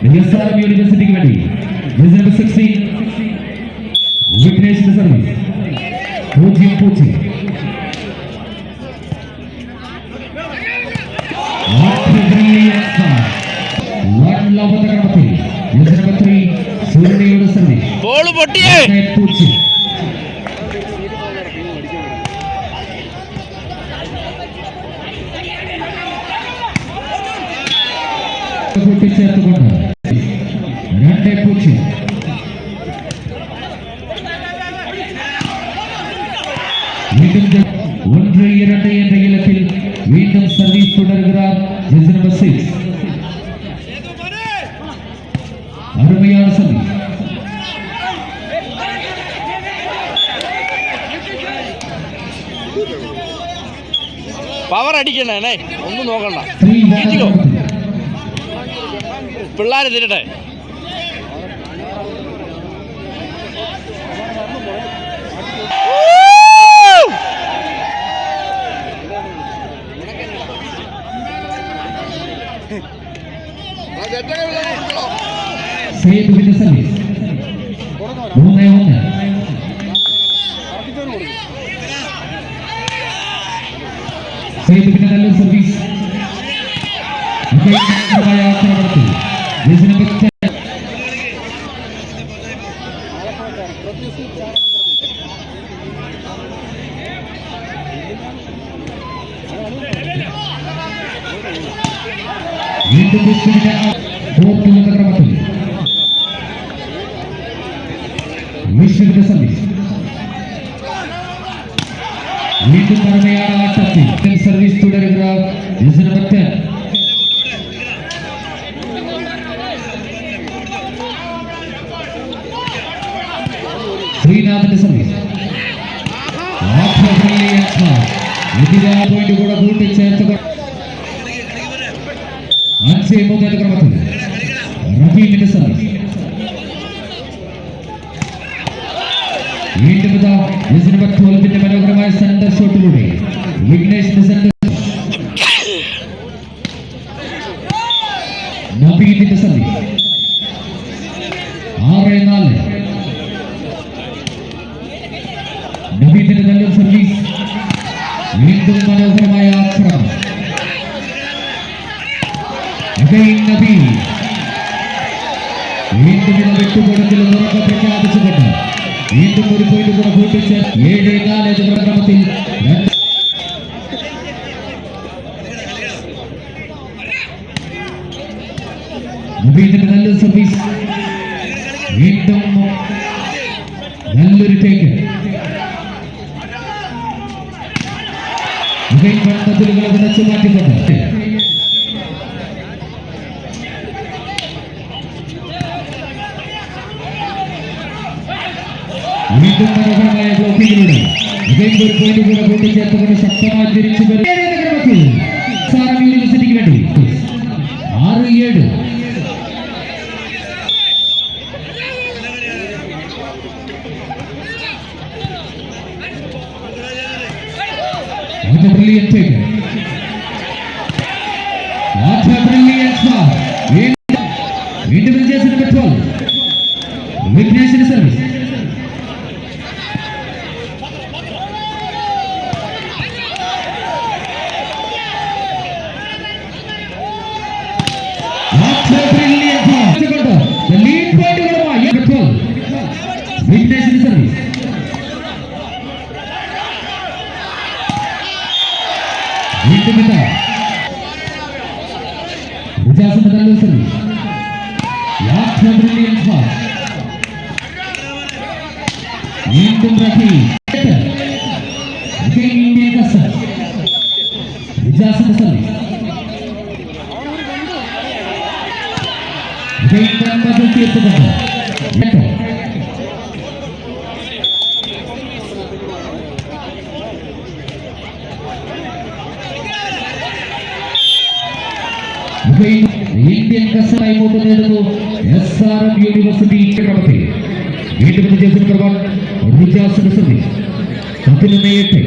SRM യൂണിവേഴ്സിറ്റിക്ക് വേണ്ടി number 16 വിഘ്നേഷിന്റെ service 0-0. Number 3 സൂര്യയുടെ service ball പൊട്ടിയേ 0. കൂട്ടിച്ചേർത്തുകൊണ്ട് 2-0. വീണ്ടും 1-2 എன்ற இலக்கில் വീണ്ടും സർവീസ് തുടരുகிறார் നമ്പർ 6. അരുമയാണ് സർവീസ്. പവർ അടിക്കണേ, ഒന്നും നോക്കണ്ട, പിള്ളേരെ തിരട്ടെ. സേതുവിന്റെ സർവീസ് 3-1. സേതുവിന്റെ നല്ല സർവീസ്. വീണ്ടും ക്രമത്തിൽ വിഷ്ണുവിന്റെ സർവീസ്. വീണ്ടും കടമയാണ് ആട്ടത്തിൽ സർവീസ് തുടരുക നമ്പർ 10. ശ്രീനാഥിന്റെ സർവീസ്. എതിരായ പോയിന്റ് കൂടെ കൂട്ടിച്ചേർത്ത് 5-3 ക്രമത്തിൽ റഹീമിന്റെ സർവീസ്. വീണ്ടും നമ്പർ 12 മനോഹരമായ സെന്റർ ഷോട്ടിലൂടെ വിഘ്നേഷിന്റെ സെന്റർ. നബീദിന്റെ സർവീസ് 6-4. നബീദിന്റെ നല്ലൊരു സർവീസ്. വീണ്ടും മനോഹരമായ ആക്രമണം. നബീദ് വീണ്ടും വിട്ടുകൊടുക്കൽ ഉറപ്പ് പ്രഖ്യാപിച്ചുകൊണ്ട് വീണ്ടും ഒരു പോയിന്റ് കൂടെ കൂട്ടിച്ച് 7-4 എന്ന ക്രമത്തിൽ നബീദിന്റെ നല്ലൊരു സർവീസ്. വീണ്ടും നല്ലൊരു ടേക്ക്. പദ്ധതികളെ വിടച്ചു മാറ്റിക്കൊണ്ട് വീണ്ടും മനോഹരമായ ബ്ലോക്കിങ്ങിലൂടെ ഒരു പോയിന്റ് കൂടെ കൂട്ടിച്ചേർത്തുകൊണ്ട് ശക്തമായി തിരിച്ചു ക്രമത്തിൽ SRM യൂണിവേഴ്സിറ്റിക്ക് വേണ്ടി 6-7. Brilliant take. What a brilliant shot. Individual jersey number 12. Vignesh in service. What a brilliant shot. The lead point number 12. Vignesh in service. വീണ്ടും വിജാസിന്റെ നല്ല സർവീസ്. വീണ്ടും വിജാസിന്റെ സർവീസ്. തീർത്തുകൊണ്ട് ഇന്ത്യൻ കസറായി മുമ്പ് നേടുന്നു SRM യൂണിവേഴ്സിറ്റി ക്രമത്തിൽ. വീണ്ടും റിജാസിന്റെ സർവീസ് 11-8.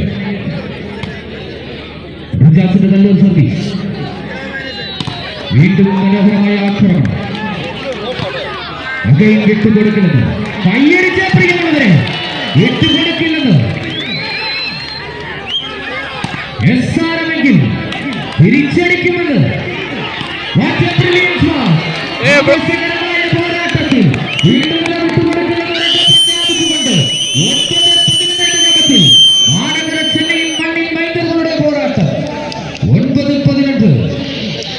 റിജാസിന്റെ നല്ലൊരു സർവീസ്. വീണ്ടും മനോഹരമായ ആക്രമണം. അകയും വിട്ടുകൊടുക്കുന്നത് കയ്യടിച്ച് പ്രിയമുള്ളവരെ വിട്ടുകൊടുക്കില്ലെന്ന് എസ്ആർഎമെങ്കിൽ തിരിച്ചടിക്കുമെന്ന് പോരാട്ടത്തിൽ വീണ്ടും മാനഗര ചെന്നൈയിൽ മണ്ണിൽ മൈതങ്ങളുടെ പോരാട്ടം 9-12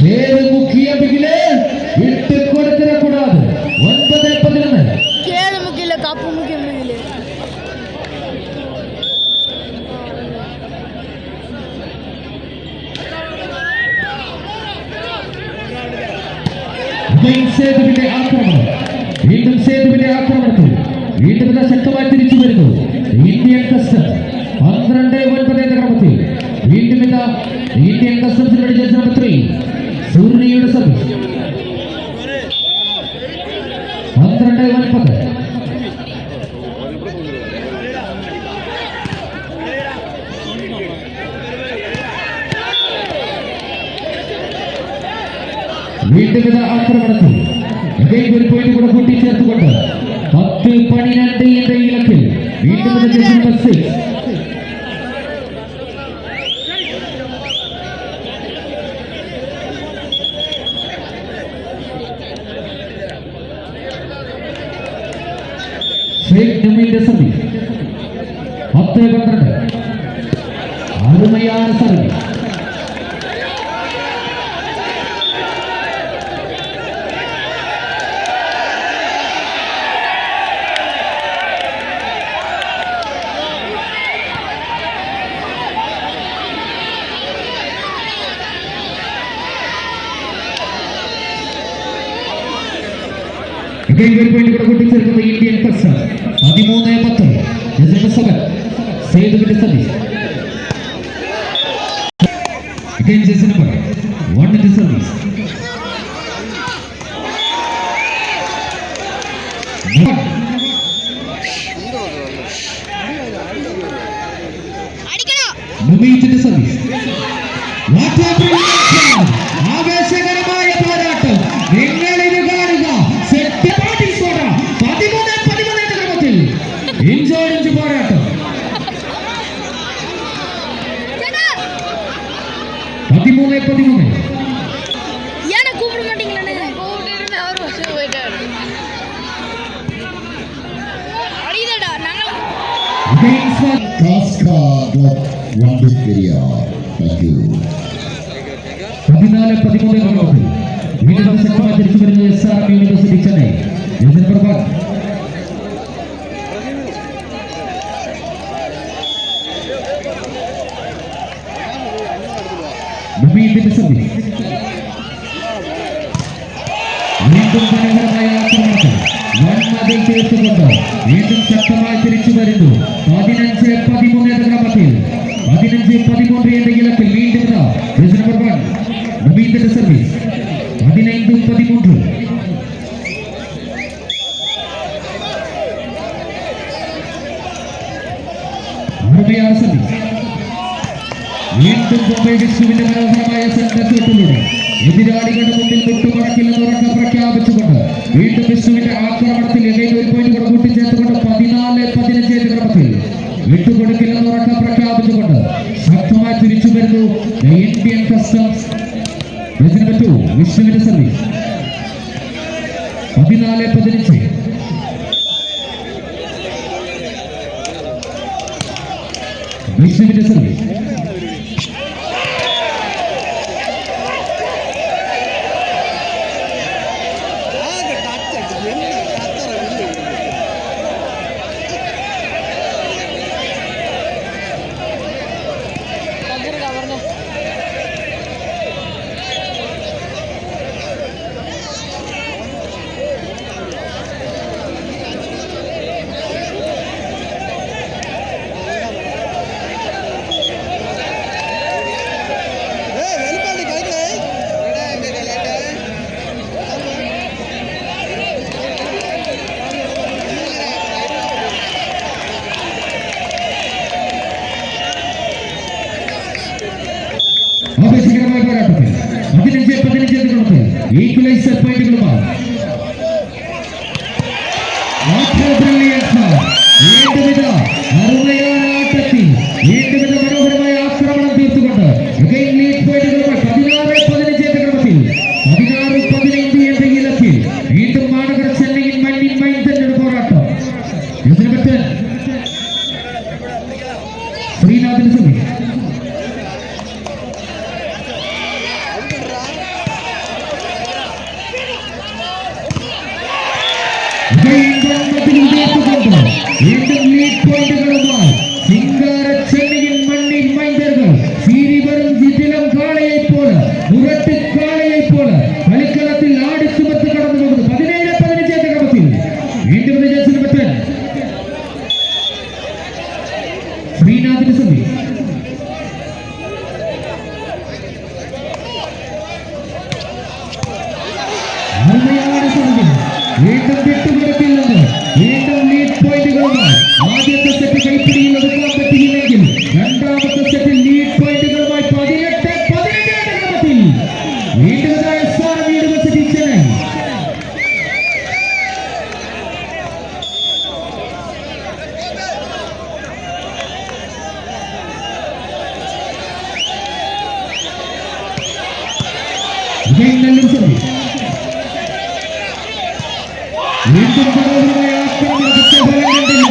പേര് മുഖ്യ ബിഗില് വിട്ട് കൊടുത്തിടക്കൂടാതെ 9-11 കേള് മുക്കില്ല കപ്പ് മുക്കില്ല സേതുവിന്റെ ആക്രമണം വീണ്ടും സേതുവിന്റെ ആക്രമണത്തിൽ വീണ്ടും ഇതാ ശക്തമായി തിരിച്ചു വരുന്നു ഇന്ത്യൻ കസ്റ്റം 12-9 എന്ന ക്രമത്തിൽ വീണ്ടും ഇതാ ഇന്ത്യൻ കസ്റ്റംസിന്റെ ജേഴ്സി നമ്പർ 3 സൂര്യയുടെ സർവീസ് 12-9 വീണ്ടും ഇതാ ആക്രമണത്തിൽ ഒരു പോയിന്റ് കൂടെ കൂട്ടിച്ചേർത്തുകൊണ്ട് 10-12 എന്ന ഇലക്കിൽ വീണ്ടും ജേഴ്സി നമ്പർ 6 സർവീസ് 10-12 അരുമയാണ് സർവീസ് ഒരു പോയിന്റ് കൂടെ കൂട്ടിച്ചേർക്കുന്ന ഇന്ത്യൻ കസ്റ്റം 13-10 സേതുവിന്റെ സർവീസ് ജേഴ്സി നമ്പർ 1 സർവീസ് മുമീറ്റിന്റെ സർവീസ് ആവേശകരമായ പോരാട്ടം നിങ്ങൾ ഇത് കാണുക 13-13 ക്രമത്തിൽ ഇഞ്ചോടിഞ്ച് പോരാട്ടം 13-13 ஏன்னா கூப்பிட மாட்டீங்களே கூப்பிட்டு அவர் வச்சு போயிட்டாரு அடிதடா நாங்க Casca Club Wonders Area. Thank you. 14-13 ക്രമത്തിൽ വീണ്ടും ശക്തമായി തിരിച്ചു വരുന്നത് SRM university Chennai jersey number 1 മുമീറ്റിന്റെ സർവീസ് വീണ്ടും മനോഹരമായ ആക്രമണത്തിൽ വൻമതിൽ തീർത്തുകൊണ്ട് വീണ്ടും ശക്തമായി തിരിച്ചു വരുന്നു 15-13 എന്ന ക്രമത്തിൽ 15-13 എന്ന ഇലക്കിൽ വീണ്ടും ജേഴ്സി നമ്പർ 1 മുമീറ്റിന്റെ സർവീസ് 15-13 അരുമയാണ് സർവീസ് വീണ്ടും ബോംബെ വിഷ്ണുവിന്റെ മനോഹരമായ സെന്ററിലൂടെ എതിരാളികളുടെ മുന്നിൽ വിട്ടുമടക്കില്ലെന്ന് ഉറക്കം പ്രഖ്യാപിച്ചുകൊണ്ട് വീണ്ടും വിഷ്ണുവിന്റെ ആക്രമണത്തിൽ ഇടയിൽ ഒരു പോയിന്റ് കൂടെ കൂട്ടിച്ചേർത്തുകൊണ്ട് 14-15 എന്ന ക്രമത്തിൽ വിട്ടുകൊടുക്കില്ലെന്ന് ഉറക്കം പ്രഖ്യാപിച്ചുകൊണ്ട് ശക്തമായി തിരിച്ചു വരുന്നു ഇന്ത്യൻ കസ്റ്റംസ് വിഷ്ണുവിന്റെ സർവീസ് 14-15 വിഷ്ണുവിന്റെ സർവീസ് ഈക്വലൈസർ പോയിന്റുകളുമായി വീണ്ടും ഇത് അറുപയായ ആട്ടത്തിൽ വീണ്ടും ഇത് മനോഹരമായ ആക്രമണം തീർത്തുകൊണ്ട് ലീഡ് പോയിന്റുകളുമായി 16-15 എന്ന ക്രമത്തിൽ 16-15 എന്ന ഇലക്കിൽ വീണ്ടും മാനഗർ ചെന്നൈയിൽ മണ്ണിൻ മൈന്തന്റെ പോരാട്ടം. ഇതിന് പറ്റാൻ ശ്രീനാഥിന് ശ്രമിക്കും. വീണ്ടും ലീഡ് പോയിന്റുകളുമായി സിംഗാര ചെന്നൈയിൽ മണ്ണിൽ മൈന്തர்கள் സീരിവരും ജിതിലം കാളയെ പോലെ മുരട്ടി കാളയെ പോലെ കളിക്കളത്തിൽ ആടിച്ചുമത്ത് കടന്നു പോകുന്നു. 17-15 എന്ന ക്രമത്തിൽ വീണ്ടും വിജയത്തിന് പറ്റാൻ ശ്രീനാഥിന് ശ്രമി. വീണ്ടും വിട്ടുകൊടുക്കില്ലെന്ന് വീണ്ടും ലീഡ് പോയിന്റുകളുമായി ആദ്യത്തെ സെറ്റ് കൈപ്പിടിയിൽ ഒതുക്കാൻ പറ്റിയില്ലെങ്കിൽ രണ്ടാമത്തെ സെറ്റിൽ ലീഡ് പോയിന്റുകളുമായി 18-15 എന്ന ക്രമത്തിൽ വീണ്ടും സ്ഥാനം യൂണിവേഴ്സിറ്റി ചെന്നൈ. വീണ്ടും മനോഹരമായ ആക്രമണത്തിന്റെ ഫലം കണ്ടില്ല.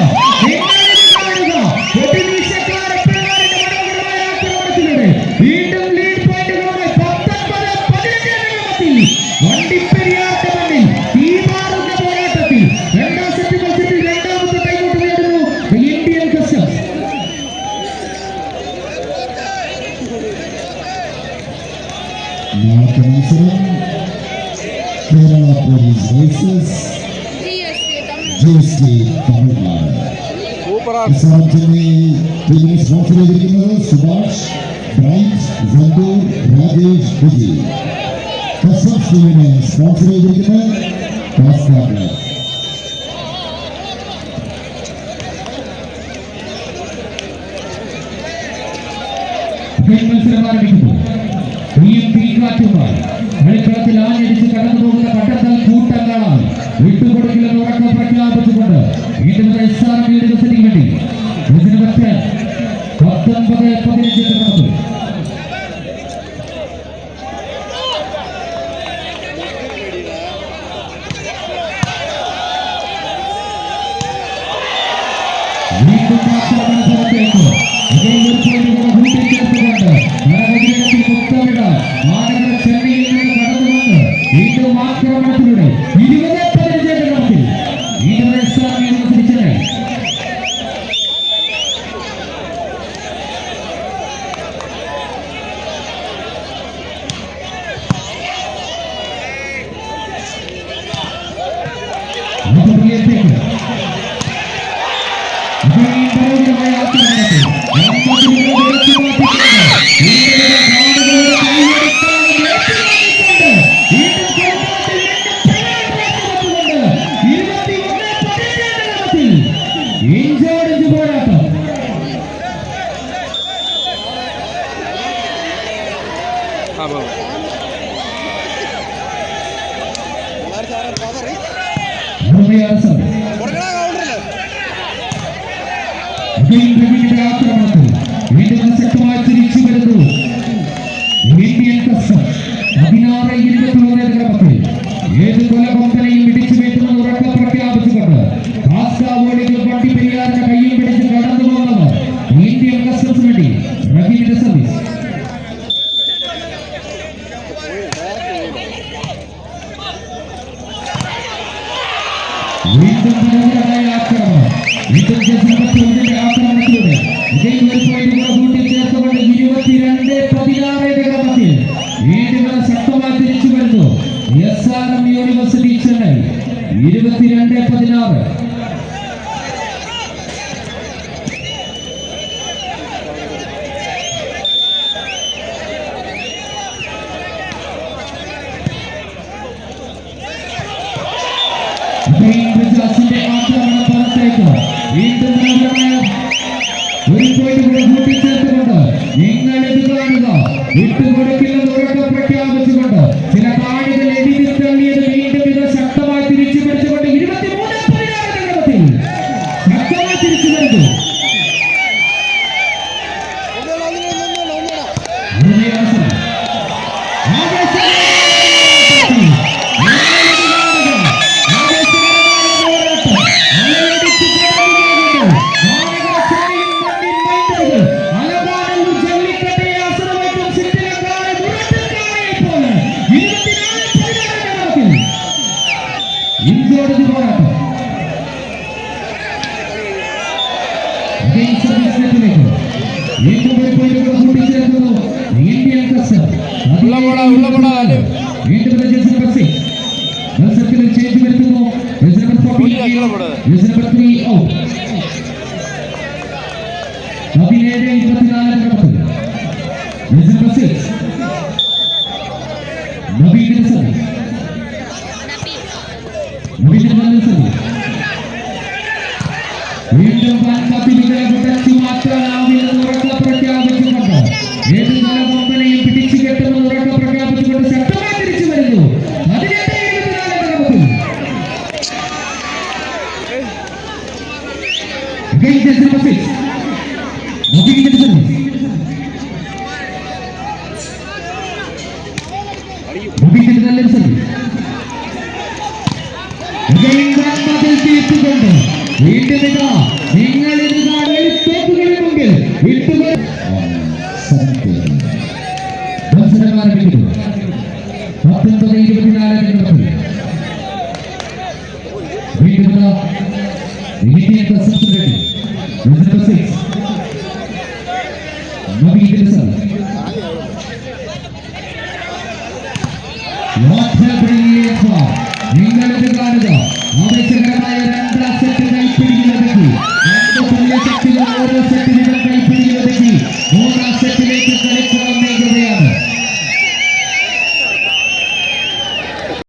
ആക്രമണത്തിലൂടെ വീണ്ടും ലീഡ് പോയിന്റുകളുമായി 19-15 വണ്ടിപ്പെരിയാറിന്റെ മണ്ണിൽ തീമാറുന്ന പോരാട്ടത്തിൽ രണ്ടാം സെറ്റ് മത്സരത്തിൽ രണ്ടാമത്തെ കൈകോട്ട് നേടുന്നു ഇന്ത്യൻ കസ്റ്റംസ്. നാളത്തെ മത്സരം Kerala police versus JSK Tamil Nadu. Chennai ടീമിനെ സ്പോൺസർ ചെയ്തിരിക്കുന്നത് സുഭാഷ്, ബ്രൈറ്റ്, സന്തൂർ, രാജേഷ്, വിജയ്. കസ്റ്റംസ് ടീമിനെ സ്പോൺസർ ചെയ്തിരിക്കുന്നത് കാസ്കാഡ്. മത്സരം ആരംഭിക്കുന്നു. കളിക്കളത്തിൽ ആഞ്ഞടിച്ച് കടന്നു പോകുന്ന കട്ടത്തൽ കൂട്ടങ്ങളാണ് വിട്ടുകൊടുക്കില്ലെന്ന് ഉറക്കം പ്രഖ്യാപിച്ചുകൊണ്ട് വീണ്ടും SRM യൂണിവേഴ്സിറ്റിക്ക് വേണ്ടി ഇതിന് പറ്റാൻ 19-15 ക്രമത്തിൽ വീണ്ടും ആക്രമണത്തിലേക്ക് മാനഗർ ചെന്നൈയിൽ നിന്ന് കടന്നു വന്ന് വീണ്ടും ആക്രമണത്തിലൂടെ 20-15 എന്ന ക്രമത്തിൽ വീണ്ടും SRM യൂണിവേഴ്സിറ്റി ചെന്നൈ. ഇഞ്ചോടിഞ്ച് പോരാട്ടം. ആക്രമണത്തിൽ വീണ്ടും ശക്തമായി തിരിച്ചു വരുന്നു ഇന്ത്യൻ കസ്റ്റംസ്. 16-21 ക്രമത്തിൽ ഏത് കൊലകൊമ്പനെയും ഇടിച്ചു വീട്ടുമെന്ന് ഉറക്കം പ്രഖ്യാപിച്ചുകൊണ്ട് കാസ്കാവോളികൾ വണ്ടിപ്പെരിയാറിന്റെ കയ്യിൽ പിടിച്ച് കടന്നു വന്നവർ ഇന്ത്യൻ കസ്റ്റംസ് വേണ്ടി റഹീമിന്റെ സർവീസ്. വീണ്ടും മനോഹരമായ ആക്രമണം. വീണ്ടും ആക്രമണത്തിലൂടെ ഇതേയും ഒരു പോയിന്റ് കൂട്ടിച്ചേർത്തുകൊണ്ട് 22-16 എന്ന ക്രമത്തിൽ വീണ്ടും ശക്തമായി തിരിച്ചു വരുന്നു SRM യൂണിവേഴ്സിറ്റി ചെന്നൈ. 22-16. ആക്രമണം പുറത്തേക്ക് വീണ്ടും ഒരു പോയിന്റ് കൂടെ കൂട്ടിച്ചേർത്തുകൊണ്ട് നിങ്ങൾ ഇത് കാണുക. വിട്ടുകൊടുക്കില്ലെന്ന് ഉറക്കം പ്രഖ്യാപിച്ചുകൊണ്ട് ചില കാണികൾ എഴുതി തള്ളിയത് വീണ്ടും ഇത് ശക്തമായി തിരിച്ചു പിടിച്ചുകൊണ്ട് 23-16 ശക്തമായി ഇന്ത്യയുടെ പോരാട്ടം വീണ്ടും പോയിന്റുകൾ കൂട്ടിച്ചേർക്കുന്നു ഇന്ത്യൻ കസ്റ്റം വീണ്ടും മത്സരത്തിൽ ചേഞ്ച് വരുത്തുന്നു നമ്പർ 3 ഔട്ട് 17-24 നമ്പർ 6 നബീദിന്റെ സർവീസ് വീണ്ടും പ്രഖ്യാപിച്ചുകൊണ്ട് ഏത് കൊമ്പനെയും പിടിച്ചു കെട്ടുമെന്ന് ഉറക്കെ പ്രഖ്യാപിച്ചുകൊണ്ട് ശക്തമായി തിരിച്ചു വരുന്നു. 18-16 വീണ്ടും നിങ്ങൾ തോക്കുകളിൽ മുമ്പിൽ മത്സരം ആരംഭിക്കുന്നു. 19-24 വീണ്ടും ഇന്ത്യൻ കസ്റ്റംസ് നബീദിന്റെ സർവീസ് നിങ്ങളിത് കാണുക.